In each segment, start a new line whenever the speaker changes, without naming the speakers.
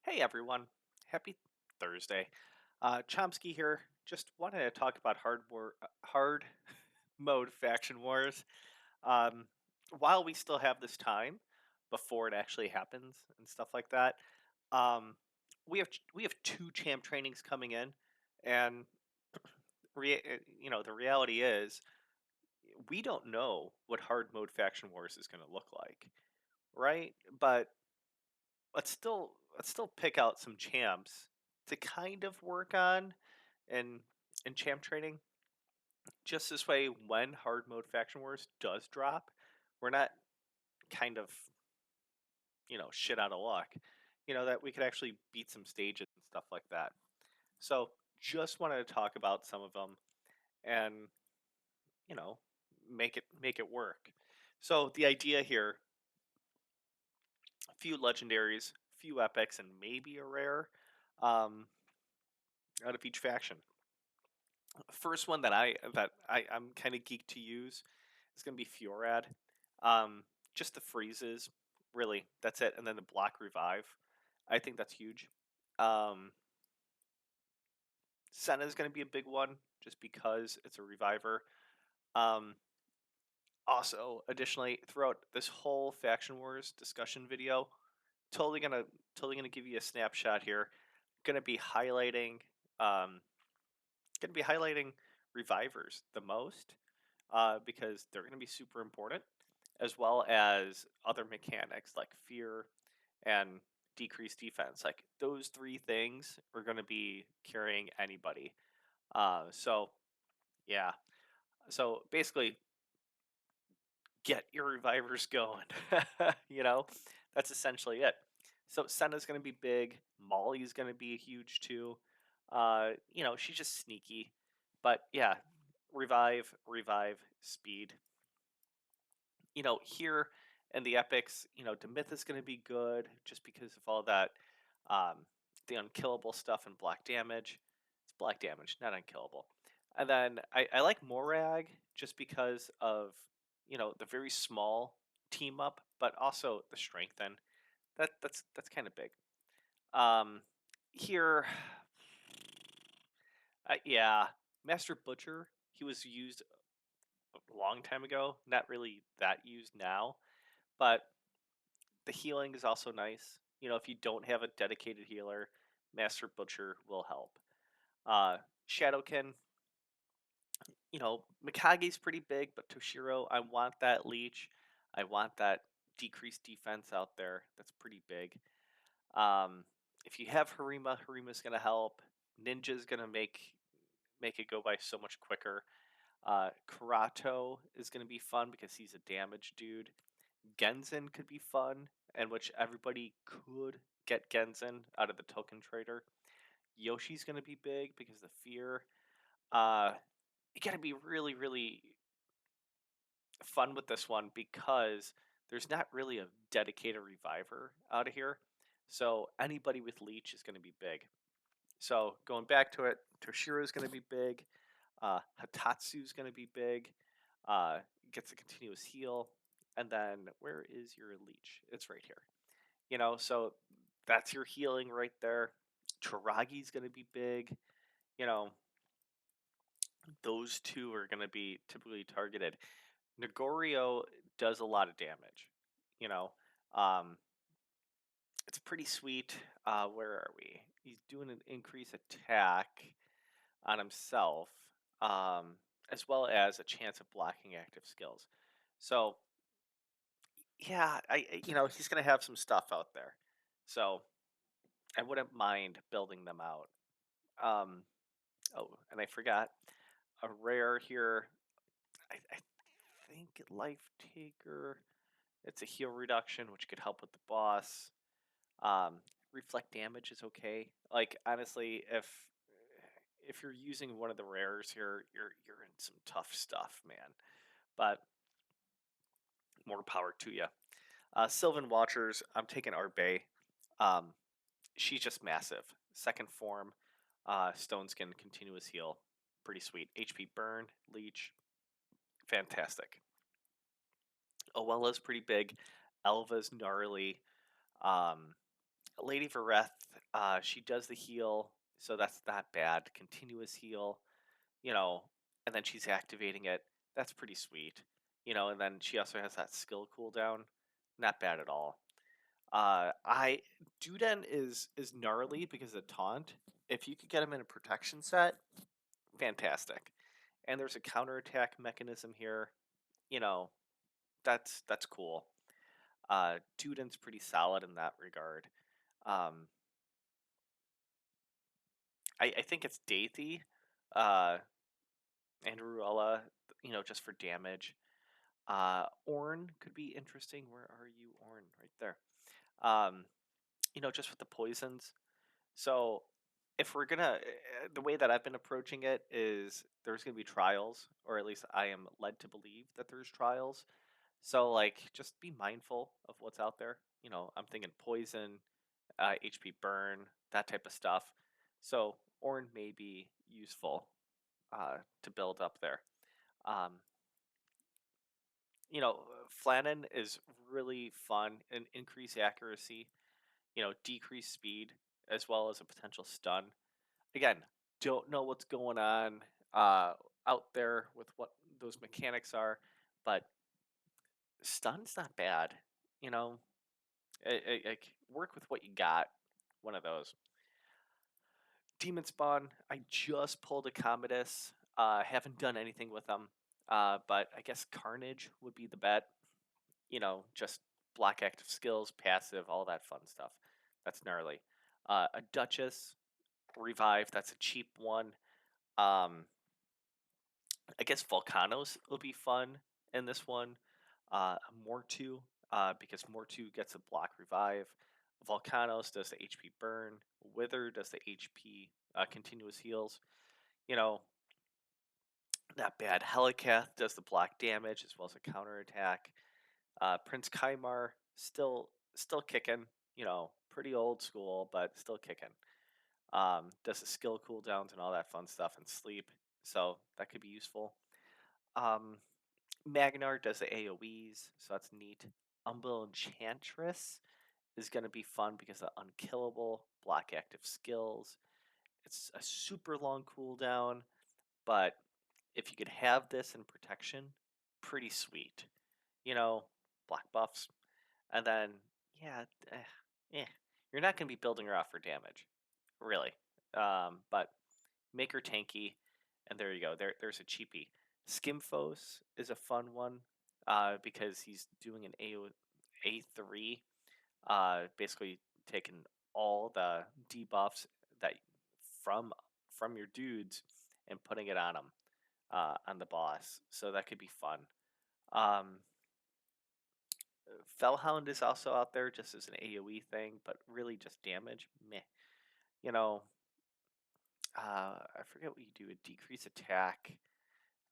Hey everyone, happy Thursday. Chomsky here. Just wanted to talk about hard mode faction wars. Um, while we still have this time before it actually happens and stuff like that, um, we have two champ trainings coming in, and the reality is we don't know what hard mode faction wars is going to look like, right? But let's still pick out some champs to kind of work on in in champ training. Just this way, when hard mode faction wars does drop, we're not kind of shit out of luck. That we could actually beat some stages and stuff like that. So just wanted to talk about some of them and you know make it work. So the idea here: a few legendaries, few epics, and maybe a rare um, out of each faction. First one I'm kind of geeked to use is going to be Fiorad. Um, just the freezes, really. That's it, and then the block revive. I think that's huge. Um, Senna is going to be a big one just because it's a reviver. Um, Also, additionally, throughout this whole faction wars discussion video, totally gonna totally gonna give you a snapshot here. Gonna be highlighting um, gonna be highlighting revivers the most because they're going to be super important, as well as other mechanics like fear and decreased defense. Like those three things are going to be carrying anybody. So yeah, so basically, get your revivers going. you know, that's essentially it. So Senna's going to be big. Molly's going to be huge too. She's just sneaky, but yeah, revive, speed. Here in the epics, Demyth is going to be good just because of all that, um, the unkillable stuff and black damage. It's black damage, not unkillable. And then I like Morag just because of, the very small team up, but also the strengthen. That's kind of big. Um, Here, yeah, Master Butcher, he was used a long time ago, not really that used now, but the healing is also nice. If you don't have a dedicated healer, Master Butcher will help. Shadowkin, Mikage's pretty big, but Toshiro, I want that leech. I want that decreased defense out there. That's pretty big. Um, if you have Harima, Harima's gonna help. Ninja's gonna make it go by so much quicker. Karato is gonna be fun because he's a damage dude. Genzen could be fun, and which everybody could get Genzen out of the token trader. Yoshi's going to be big because of the fear. Uh, you got to be really, really fun with this one because there's not really a dedicated reviver out of here. So anybody with leech is going to be big. So going back to it, Toshiro is going to be big. Hatatsu is going to be big. Uh, Gets a continuous heal. And then where is your leech? It's right here. So that's your healing right there. Taragi's going to be big. You know, those two are going to be typically targeted. Negorio does a lot of damage. You know, um, it's pretty sweet. Where are we? He's doing an increased attack on himself, um, as well as a chance of blocking active skills. So yeah, he's gonna have some stuff out there. So I wouldn't mind building them out. Um, oh, and I forgot a rare here. I think Life Taker. It's a heal reduction, which could help with the boss. Um, Reflect damage is okay. Like honestly, if you're using one of the rares here, you're in some tough stuff, man. But more power to you. Sylvan Watchers, I'm taking Arbe. Um, she's just massive. Second form, Stone Skin, continuous heal, pretty sweet. HP burn, leech, fantastic. Owella's pretty big. Elva's gnarly. Um, Lady Vareth, she does the heal, so that's not bad. Continuous heal, you know, and then she's activating it. That's pretty sweet, and then she also has that skill cooldown. Not bad at all. I Duden is gnarly because of taunt. If you could get him in a protection set, fantastic. And there's a counterattack mechanism here. You know, that's cool. Duden's pretty solid in that regard. Um, I think it's Dathy, uh, and Ruella, just for damage. Orn could be interesting. Where are you, Orn? Right there. Um, just with the poisons. So if we're gonna, the way that I've been approaching it is there's gonna be trials, or at least I am led to believe that there's trials. So like, just be mindful of what's out there. I'm thinking poison, HP burn, that type of stuff. So Orn may be useful to build up there. Um, Flannan is really fun and increase accuracy, decrease speed, as well as a potential stun. Again, don't know what's going on uh, out there with what those mechanics are, but stun's not bad. You know, like work with what you got. One of those. Demon Spawn. I just pulled a Commodus. Haven't done anything with them, but I guess Carnage would be the bet. Just block active skills, passive, all that fun stuff. That's gnarly. A Duchess revive. That's a cheap one. Um, I guess Volcanos will be fun in this one. Mortu, because Mortu gets a block revive. Volcanos does the HP burn. Wither does the HP continuous heals. You know, not bad. Helicath does the block damage as well as a counter attack. Prince Kaimar still kicking. Pretty old school, but still kicking. Does the skill cooldowns and all that fun stuff and sleep, so that could be useful. Um, Magnar does the AoEs, so that's neat. Umbral Enchantress is going to be fun because of unkillable, block active skills. It's a super long cooldown, but if you could have this in protection, pretty sweet. You know, black buffs. And then, yeah, you're not going to be building her off for damage, really. But make her tanky, and there you go. There's a cheapie. Skimfos is a fun one because he's doing an A3, basically taking all the debuffs that from from your dudes and putting it on the boss. So that could be fun. Um, Fellhound is also out there just as an AoE thing, but really just damage. Meh. You know, I forget what you do. A decrease attack.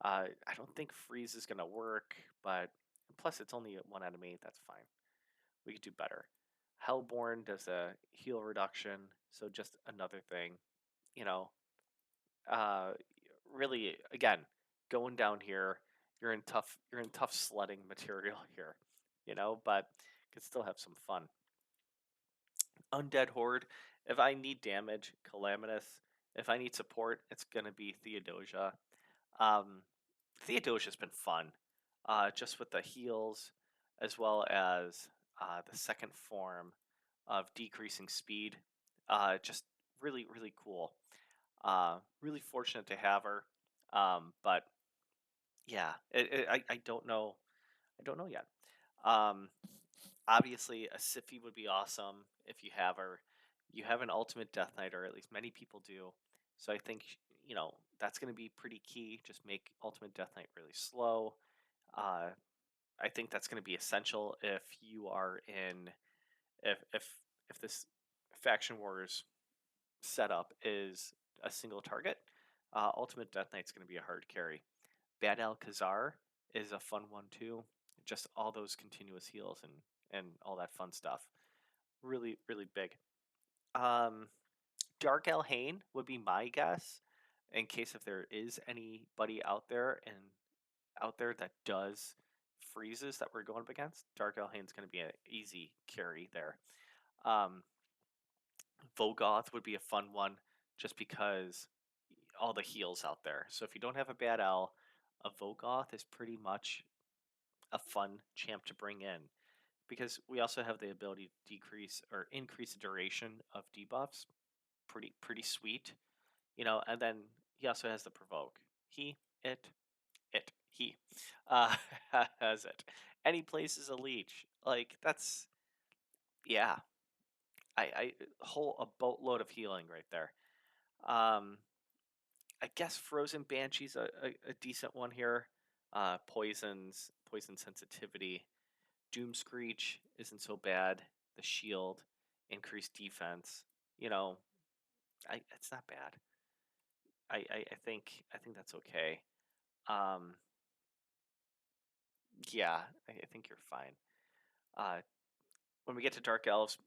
I don't think freeze is gonna work, but plus it's only one enemy. That's fine. We could do better. Hellborn does a heal reduction, so just another thing. You know, uh, really again going down here. You're in tough sledding material here. But could still have some fun. Undead Horde. If I need damage, Calamitous. If I need support, it's gonna be Theodosia. Um, Theodosia's been fun, just with the heals, as well as the second form of decreasing speed. Just really, really cool. Really fortunate to have her. But yeah, I don't know. I don't know yet. Um, Obviously, a Siphi would be awesome if you have her. You have an ultimate Death Knight, or at least many people do. So I think that's going to be pretty key. Just make ultimate Death Knight really slow. Uh, I think that's going to be essential if you are in if this faction wars setup is a single target. Ultimate Death Knight's going to be a hard carry. Bad Alcazar is a fun one too. Just all those continuous heals and all that fun stuff. Really, really big. Um, Dark Elhane would be my guess, in case if there is anybody out there that does freezes that we're going up against. Dark Elhane's going to be an easy carry there. Um, Vogoth would be a fun one just because all the heals out there. So if you don't have a bad L, a Vogoth is pretty much a fun champ to bring in because we also have the ability to decrease or increase the duration of debuffs. Pretty sweet, and then he also has the provoke. He, it, he uh, has it. And he places a leech. Like that's yeah. I whole a boatload of healing right there. Um, I guess Frozen Banshee's a decent one here. Poison sensitivity. Doom Screech isn't so bad. The shield, increased defense. You know, it's not bad. I think that's okay. Um, yeah, I think you're fine. Uh, when we get to Dark Elves,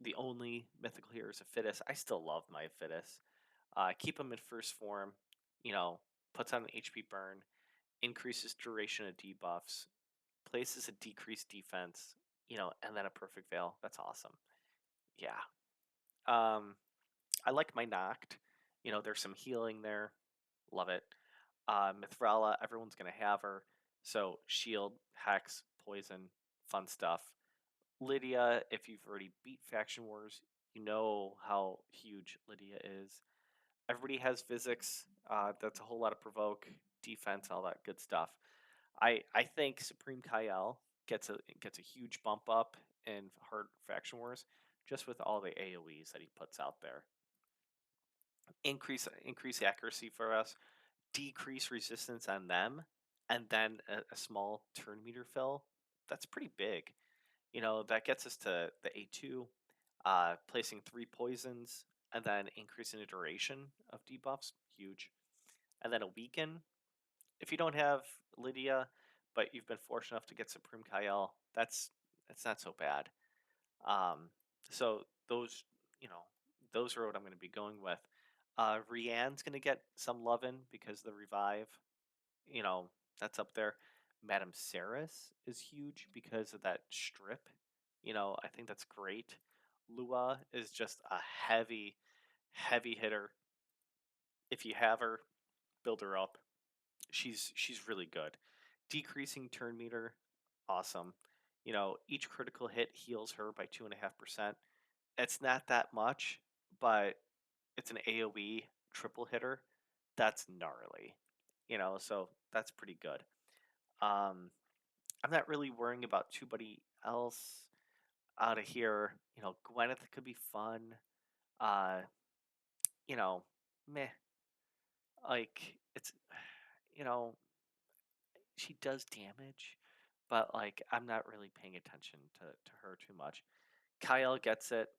the only mythical hero is Aphitis. I still love my Aphitis. Keep him in first form. You know, puts on an HP burn, increases duration of debuffs, places a decreased defense. And then a perfect veil. That's awesome. Yeah. Um, I like my Noct. There's some healing there. Love it. Mithrala, everyone's gonna have her. So shield, hex, poison, fun stuff. Lydia, if you've already beat Faction Wars, you know how huge Lydia is. Everybody has physics. That's a whole lot of provoke, defense, all that good stuff. I think Supreme Kyle gets a huge bump up in hard Faction Wars just with all the AoEs that he puts out there. Increase accuracy for us, decrease resistance on them, and then a small turn meter fill. That's pretty big. That gets us to the A2, placing 3 poisons, and then increasing the duration of debuffs. Huge. And then a weaken. If you don't have Lydia, but you've been fortunate enough to get Supreme Kyle, that's not so bad. So you know, those are what I'm going to be going with. Rianne's going to get some lovin' because the revive, you know, that's up there. Madame Saris is huge because of that strip. I think that's great. Lua is just a heavy hitter. If you have her, build her up. She's really good. Decreasing turn meter, awesome. Each critical hit heals her by 2.5%. It's not that much, but it's an AoE triple hitter. That's gnarly. So that's pretty good. Um, I'm not really worrying about anybody else out of here. Gwyneth could be fun. Uh, you know, meh. Like it's, you know, she does damage, but like I'm not really paying attention to her too much. Kyle gets it.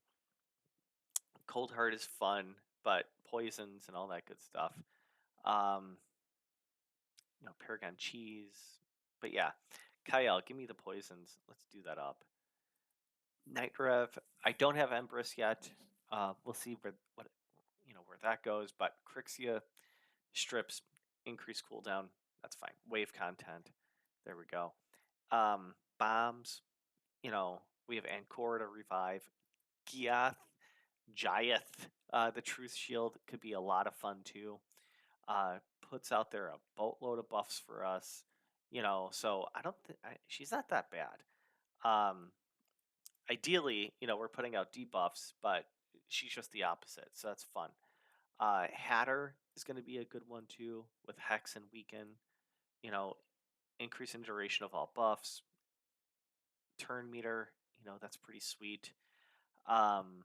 Cold Heart is fun, but poisons and all that good stuff. Um, Paragon Cheese. But yeah, Kyle, give me the poisons. Let's do that up. Night Rev. I don't have Empress yet. We'll see where that goes. But Crixia strips increase cooldown. That's fine. Wave content. There we go. Bombs. We have Ancora to revive. Giath, Giath. The Truth Shield could be a lot of fun too. Uh, Puts out there a boatload of buffs for us. So I don't think she's not that bad. Um, Ideally, we're putting out debuffs, but she's just the opposite, so that's fun. Hatter is going to be a good one too, with Hex and Weaken. You know, increase in duration of all buffs. Turn meter, that's pretty sweet. Um,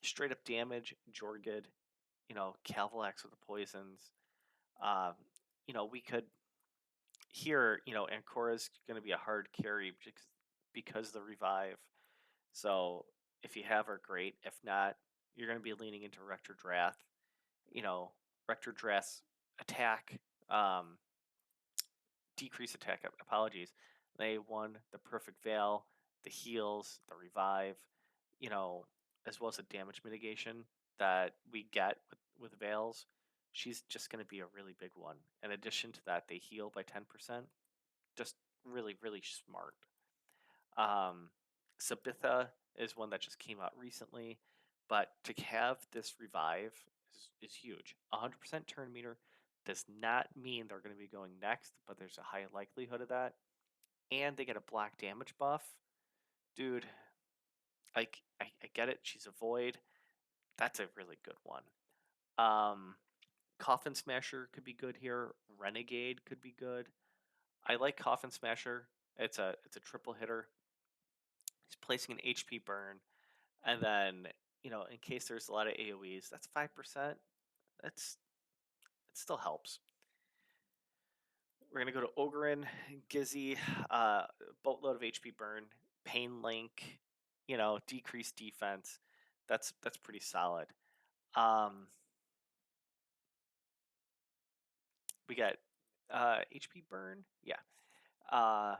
Straight up damage, Jorgid. Calvalax with the poisons. Um, we could here, Ancora's going to be a hard carry because the revive. So if you have her, great. If not, you're going to be leaning into Rector Drath. Rector Drath's attack, decrease attack. Apologies. They won the perfect veil, the heals, the revive. As well as the damage mitigation that we get with veils. She's just going to be a really big one. In addition to that, they heal by 10%. Just really, really smart. Sabitha is one that just came out recently. But to have this revive is huge. 100% turn meter does not mean they're going to be going next, but there's a high likelihood of that. And they get a black damage buff. Dude, I get it. She's a void. That's a really good one. Um, Coffin Smasher could be good here. Renegade could be good. I like Coffin Smasher. It's a triple hitter. He's placing an HP burn, and then in case there's a lot of AOE's, that's 5%. That's it still helps. We're gonna go to Ogryn, Gizzy, boatload of HP burn, Pain Link, decreased defense. That's pretty solid. Um, we got HP burn, yeah, uh,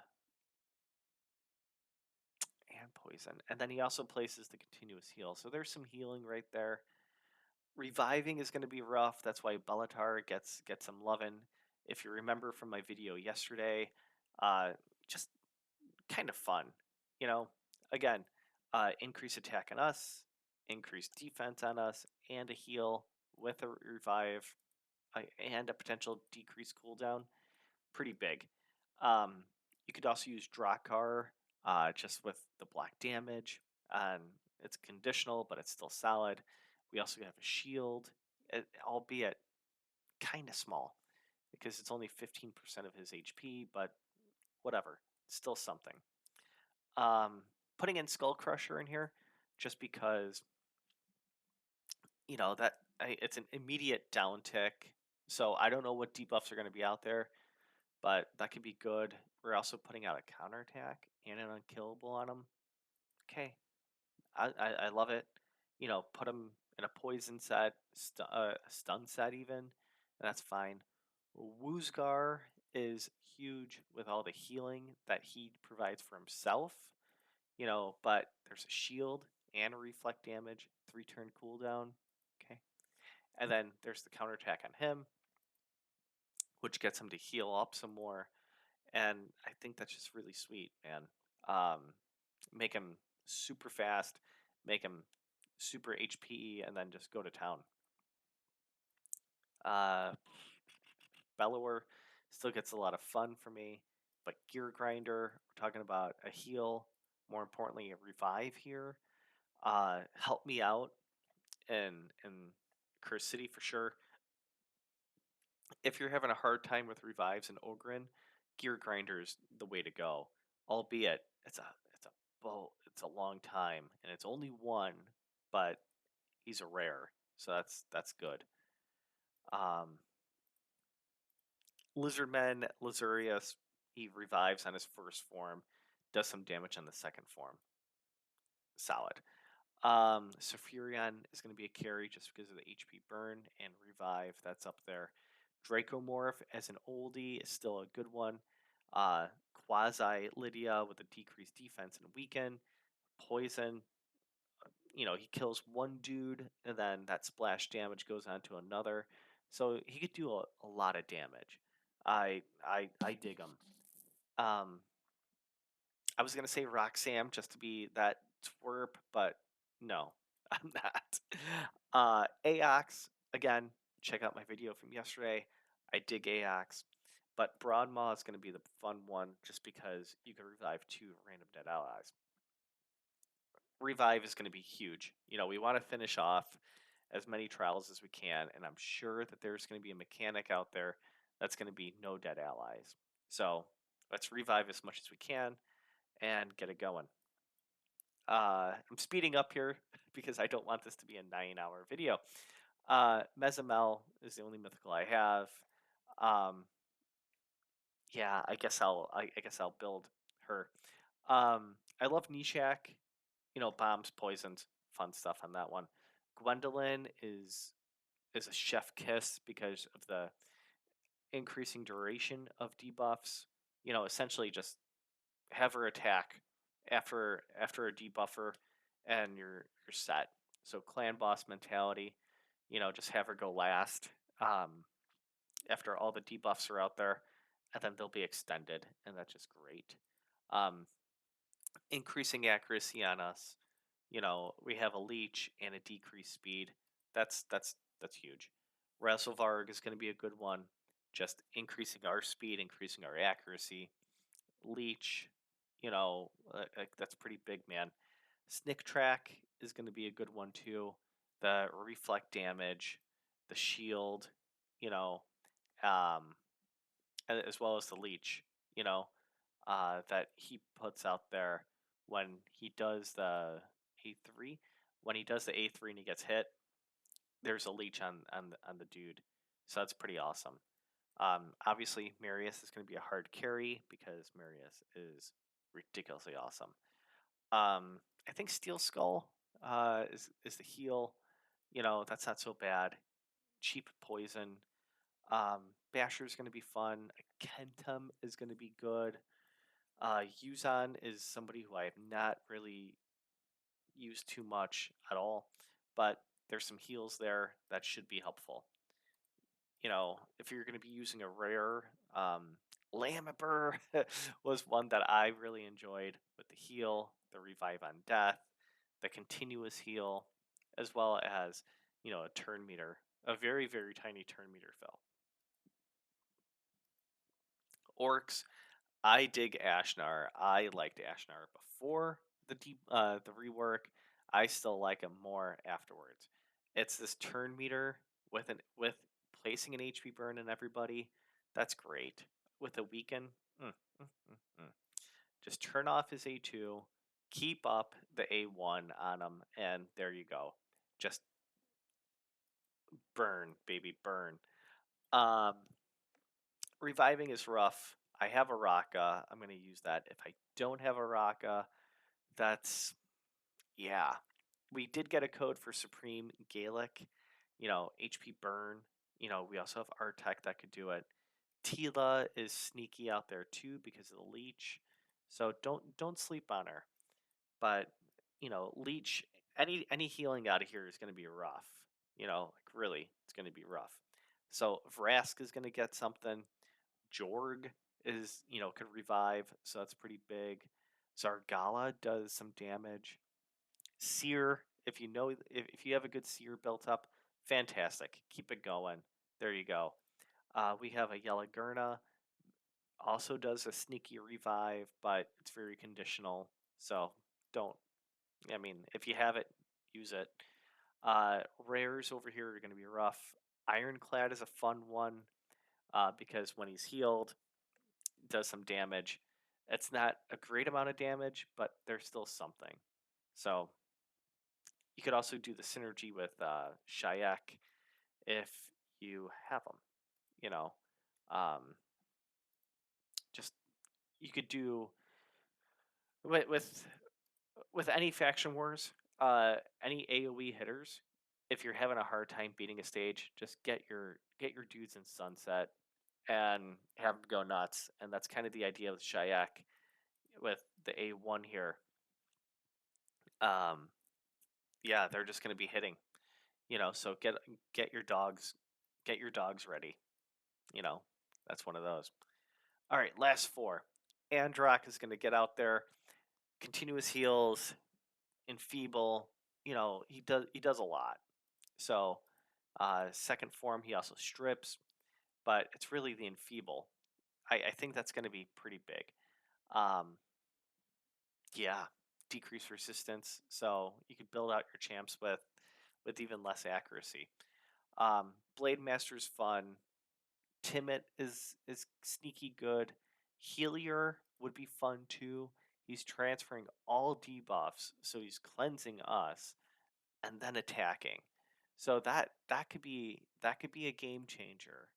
and poison, and then he also places the continuous heal. So there's some healing right there. Reviving is going to be rough. That's why Bellatar gets some lovin'. If you remember from my video yesterday, uh, just kind of fun. You know, again, increase attack on us, increase defense on us, and a heal with a revive, and a potential decrease cooldown. Pretty big. Um, you could also use Drakar just with the black damage. And it's conditional, but it's still solid. We also have a shield, albeit kind of small because it's only 15% of his HP, but whatever, still something. Um, Putting in Skull Crusher in here just because it's an immediate down tick. So I don't know what debuffs are going to be out there, but that could be good. We're also putting out a counterattack and an unkillable on him. Okay, I love it. Put him in a poison set, a stun set even, and that's fine. Woozgar is huge with all the healing that he provides for himself, but there's a shield and a reflect damage, 3-turn cooldown. Okay. And then there's the counterattack on him, which gets him to heal up some more. And I think that's just really sweet, man. Um, make him super fast, make him super HP, and then just go to town. Uh, Bellower still gets a lot of fun for me, but Gear Grinder, we're talking about a heal, more importantly, a revive here. Help me out in Curse City for sure. If you're having a hard time with revives and Ogryn, Gear Grinder's the way to go. Albeit it's a long time and it's only one, but he's a rare, so that's good. Um, Lizardman Lazurius, he revives on his first form, does some damage on the second form. Solid. Saphirion is going to be a carry just because of the HP burn and revive. That's up there. Dracomorph as an oldie is still a good one. Quasi Lydia with a decreased defense and weaken. Poison. He kills one dude and then that splash damage goes on to another. So he could do a lot of damage. I dig him. Um, I was gonna say Roxam just to be that twerp, but no, I'm not. Aox, again, check out my video from yesterday. I dig Aox, but Broadmaw is gonna be the fun one just because you can revive 2 random dead allies. Revive is gonna be huge. We want to finish off as many trials as we can, and I'm sure that there's gonna be a mechanic out there that's gonna be no dead allies. So let's revive as much as we can and get it going. I'm speeding up here because I don't want this to be a 9-hour video. Mezamel is the only mythical I have. Yeah, I guess I'll build her. I love Nishak. Bombs, poisons, fun stuff on that one. Gwendolyn is a chef kiss because of the increasing duration of debuffs. Essentially just have her attack after a debuffer, and you're set. So clan boss mentality, just have her go last after all the debuffs are out there, and then they'll be extended, and that's just great. Um, Increasing accuracy on us, We have a leech and a decreased speed. That's huge. Wrestlevarg is going to be a good one, just increasing our speed, increasing our accuracy. Leech, that's pretty big, man. Snick Track is going to be a good one too. The reflect damage, the shield, you know, um, as well as the leech, you know, that he puts out there when he does the A3. When he does the A3 and he gets hit, there's a leech on the dude, so that's pretty awesome. Obviously, Marius is going to be a hard carry because Marius is ridiculously awesome. I think Steel Skull is the heal. That's not so bad. Cheap poison. Basher is going to be fun. Kentum is going to be good. Yuzan is somebody who I have not really used too much at all, but there's some heals there that should be helpful. If you're going to be using a rare, Lammer was one that I really enjoyed with the heal, the revive on death, the continuous heal, as well as, a turn meter, a very, very tiny turn meter fill. Orcs, I dig Ashnar. I liked Ashnar before the rework. I still like him more afterwards. It's this turn meter with placing an HP burn in everybody. That's great. With a weaken, mm, mm, mm, mm. Just turn off his A2, keep up the A1 on him, and there you go. Just burn, baby, burn. Um, Reviving is rough. I have a Raka. I'm going to use that. If I don't have a Raka, that's, yeah. We did get a code for Supreme Gaelic, HP burn. We also have Artec that could do it. Tila is sneaky out there too because of the leech. So don't sleep on her. But, leech, any healing out of here is going to be rough. Like really, it's going to be rough. So Vrask is going to get something. Jorg is, could revive, so that's pretty big. Zargala does some damage. Seer, if you have a good Seer built up, fantastic. Keep it going. There you go. We have a Yelagurna, also does a sneaky revive, but it's very conditional. So don't. I mean, if you have it, use it. Rares over here are going to be rough. Ironclad is a fun one because when he's healed, does some damage. It's not a great amount of damage, but there's still something. So you could also do the synergy with Shayak if you have them. You know, um, just you could do with with any faction wars, any AOE hitters. If you're having a hard time beating a stage, just get your dudes in sunset and have them go nuts. And that's kind of the idea with Shayak with the A1 here. Um, yeah, they're just going to be hitting. So get your dogs ready. You know, that's one of those. All right, last four. Androck is going to get out there, continuous heals, enfeeble. He does a lot. So second form, he also strips, but it's really the enfeeble. I think that's going to be pretty big. Um, yeah, decrease resistance, so you could build out your champs with even less accuracy. Blade Master's fun. Timid is sneaky good. Healier would be fun too. He's transferring all debuffs, so he's cleansing us and then attacking. So that could be a game changer.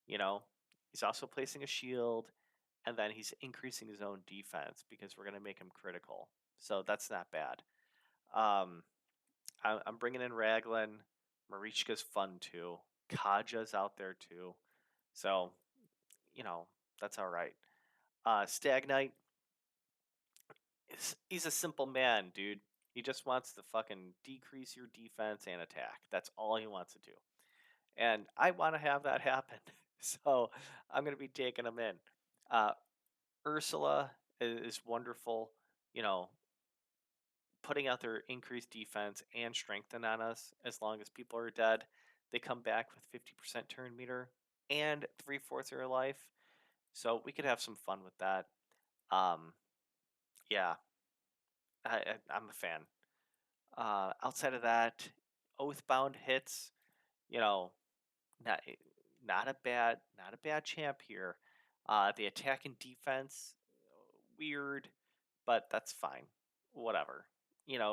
You know, he's also placing a shield, and then he's increasing his own defense because we're gonna make him critical. So that's not bad. Um, I'm bringing in Raglan. Marichka's fun too. Kaja's out there too. So, you know, that's all right. Stag Knight, he's a simple man, dude. He just wants to fucking decrease your defense and attack. That's all he wants to do. And I want to have that happen. So I'm going to be taking him in. Uh, Ursula is wonderful. You know, putting out their increased defense and strengthen on us as long as people are dead. They come back with 50% turn meter and 3/4 of their life. So we could have some fun with that. Um, yeah, I'm a fan. Outside of that, Oathbound hits, you know, not not a bad champ here. The attack and defense, weird, but that's fine. Whatever.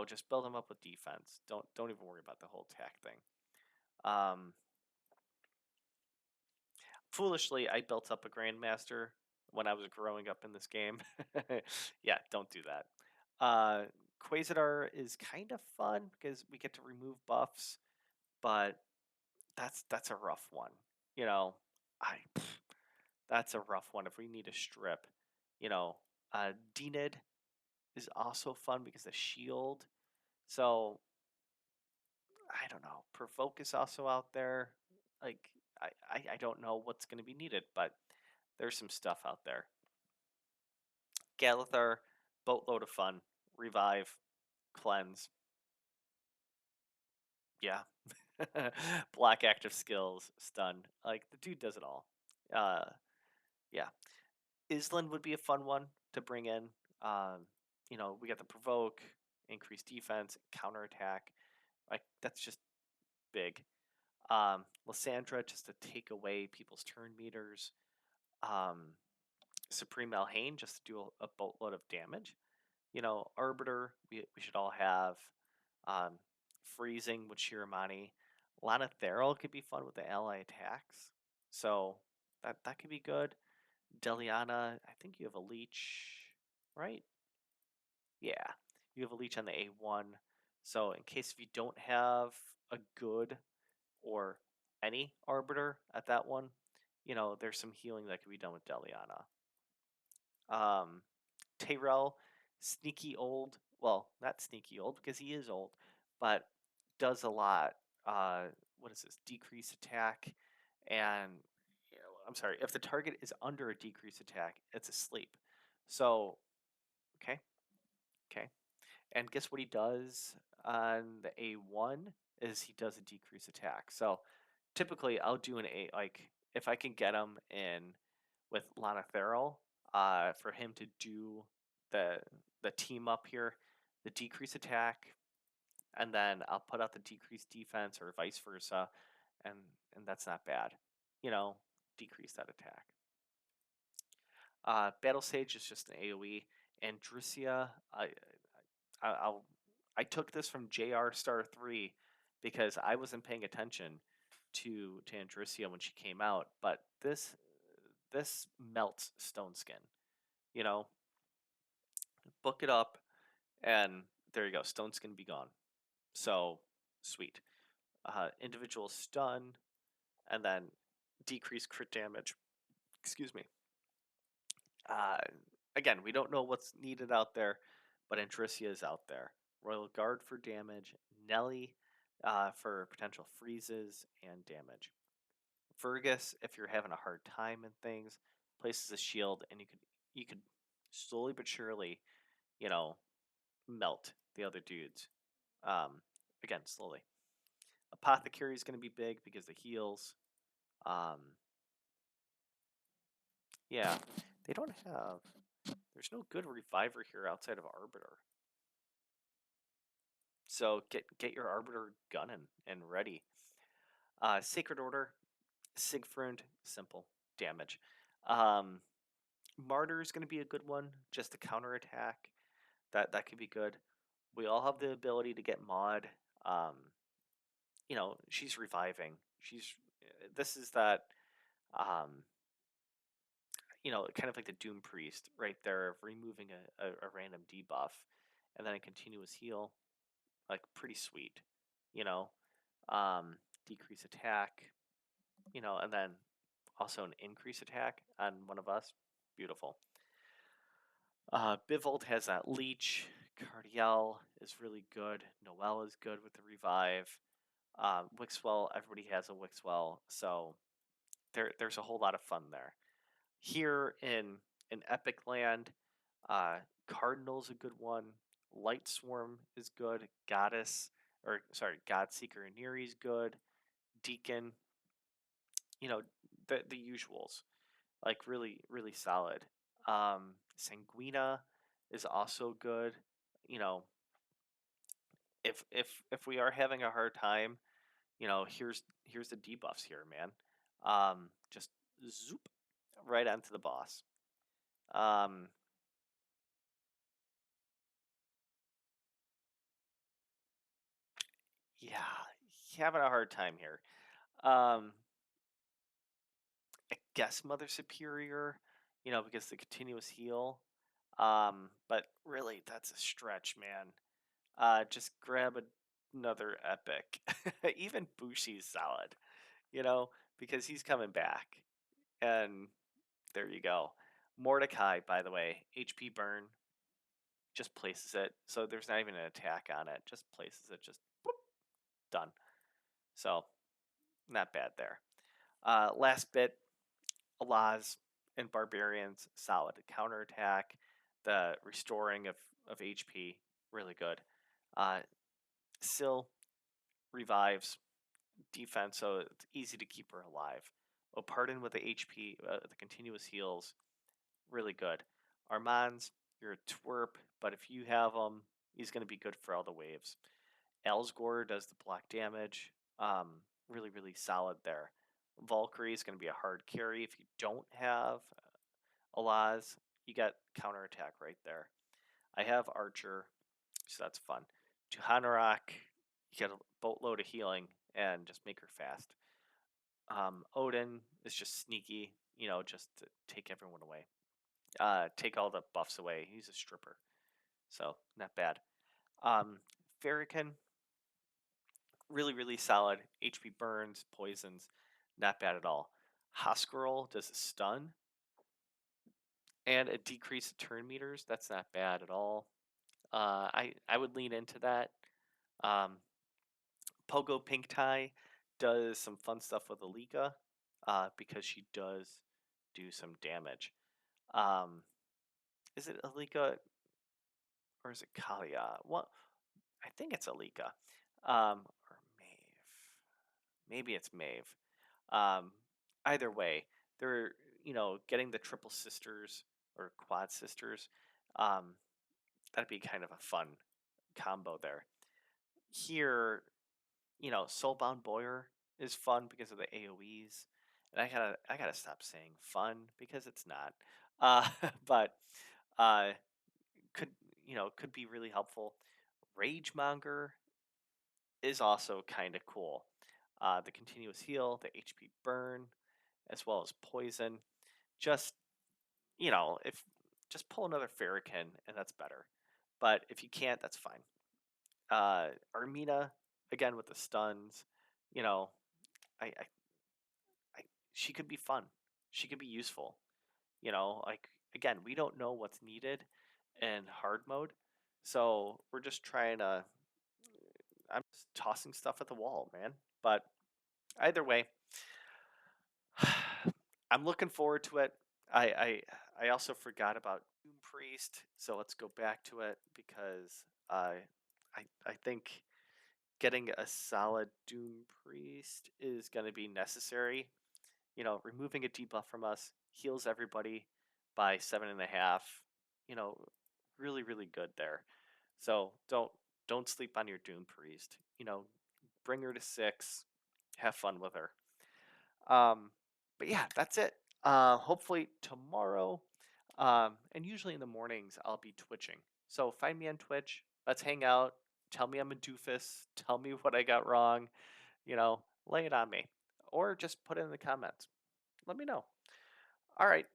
Just build them up with defense. Don't even worry about the whole attack thing. Um, Foolishly, I built up a grandmaster when I was growing up in this game. Yeah, don't do that. Uh, Quasar is kind of fun because we get to remove buffs, but that's a rough one. You know, I that's a rough one if we need a strip. You know, Denid is also fun because of shield. So I don't know. Provoke is also out there. Like I don't know what's going to be needed, but there's some stuff out there. Galithar, boatload of fun. Revive, cleanse. Yeah. Black active skills, stun. Like the dude does it all. Uh, yeah. Island would be a fun one to bring in. Um, we got the provoke, increase defense, counterattack. Like that's just big. Lysandra just to take away people's turn meters. Um, Supreme Alhain just to do a boatload of damage. Arbiter we should all have. Um, Freezing with Shiramani. Lana Theral could be fun with the ally attacks. So that could be good. Deliana, I think you have a leech, right? Yeah, you have a leech on the A1. So in case if you don't have a good or any arbiter at that one, there's some healing that could be done with Deliana. Tyrell, sneaky old. Well, not sneaky old because he is old, but does a lot. Uh, what is this? Decrease attack, and I'm sorry. If the target is under a decrease attack, it's asleep. So, okay, okay. And guess what he does on the A1 is he does a decrease attack. So typically I'll do an A like if I can get him in with Lana Theral, for him to do the the team up here, the decrease attack, and then I'll put out the decrease defense or vice versa, and that's not bad. Decrease that attack. Battle Sage is just an AoE, and Dricia, I'll I took this from JR Star 3 because I wasn't paying attention to Andrissia when she came out, but this melts Stone Skin. You know, Book it up, and there you go. Stone Skin be gone. So sweet. Individual stun, and then decrease crit damage. Excuse me. Uh, Again, we don't know what's needed out there, but Andrissia is out there. Royal Guard for damage. Nelly for potential freezes and damage. Fergus, if you're having a hard time and things, places a shield, and you could slowly but surely, you know, melt the other dudes. Um, Again, slowly. Apothecary is going to be big because the heals. Um, yeah, they don't have. There's no good reviver here outside of Arbiter. So get your Arbiter gunning and ready. Sacred Order, Siegfried, simple damage. Um, Martyr is going to be a good one, just a counter attack. That could be good. We all have the ability to get Maud. Um, she's reviving. This is that um, kind of like the Doom Priest right there of removing a random debuff and then a continuous heal. Like pretty sweet. You know, Decrease attack. And then also an increase attack on one of us. Beautiful. Bivolt has that leech. Cardiel is really good. Noelle is good with the revive. Wixwell, everybody has a Wixwell, so there's a whole lot of fun there. Here in Epic Land, Cardinal's a good one. Light Swarm is good. Goddess, or sorry, Godseeker and Neri's good. Deacon, you know, the usuals, like really solid. Sanguina is also good. You know, if we are having a hard time, here's the debuffs here, man. Just zoop right onto the boss. Um, yeah, having a hard time here. Um, I guess Mother Superior, because the continuous heal. But really, that's a stretch, man. Just grab another epic. Even Bushi's solid, because he's coming back. And there you go. Mordecai, by the way, HP burn, just places it. So there's not even an attack on it. Just places it, just whoop, done. So not bad there. Last bit, Alaz and Barbarians, solid counterattack. The restoring of HP, really good. Uh, Syl revives defense, so it's easy to keep her alive. Pardon with the HP, the continuous heals, really good. Armand's, you're a twerp, but if you have him, he's going to be good for all the waves. Elsgor does the block damage. Really solid there. Valkyrie is going to be a hard carry. If you don't have Alaz, you got counterattack right there. I have Archer, so that's fun. Juhanarak, you get a boatload of healing and just make her fast. Odin is just sneaky, just to take everyone away. Take all the buffs away. He's a stripper, so not bad. Um, Farrakhan, really solid. HP burns, poisons, not bad at all. Hoskerl does a stun and a decrease in turn meters. That's not bad at all. I would lean into that. Um, Pogo Pink Tie does some fun stuff with Alika because she does do some damage. Um, is it Alika or is it Kalia? What? I think it's Alika. Or Maeve. Maybe it's Maeve. Um, Either way, they're getting the triple sisters or quad sisters. Um, that'd be kind of a fun combo there. Here, Soulbound Boyer is fun because of the AoEs, and I gotta stop saying fun because it's not. But uh, could could be really helpful. Ragemonger is also kind of cool. The continuous heal, the HP burn, as well as poison. Just if just pull another Farrakhan and that's better. But if you can't, that's fine. Armina again with the stuns. You know, I, I, I she could be fun. She could be useful. Like again, we don't know what's needed in hard mode, so we're just trying to. I'm just tossing stuff at the wall, man. But either way, I'm looking forward to it. I also forgot about Doom Priest, so let's go back to it because I think getting a solid Doom Priest is going to be necessary. Removing a debuff from us heals everybody by 7.5. You know, really good there. So don't sleep on your Doom Priest. Bring her to 6. Have fun with her. Um, but yeah, that's it. Hopefully tomorrow, and usually in the mornings, I'll be twitching. So find me on Twitch. Let's hang out. Tell me I'm a doofus. Tell me what I got wrong. Lay it on me. Or just put it in the comments. Let me know. All right,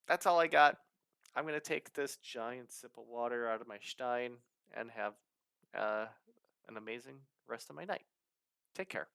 that's all I got. I'm going to take this giant sip of water out of my Stein and have uh, an amazing rest of my night. Take care.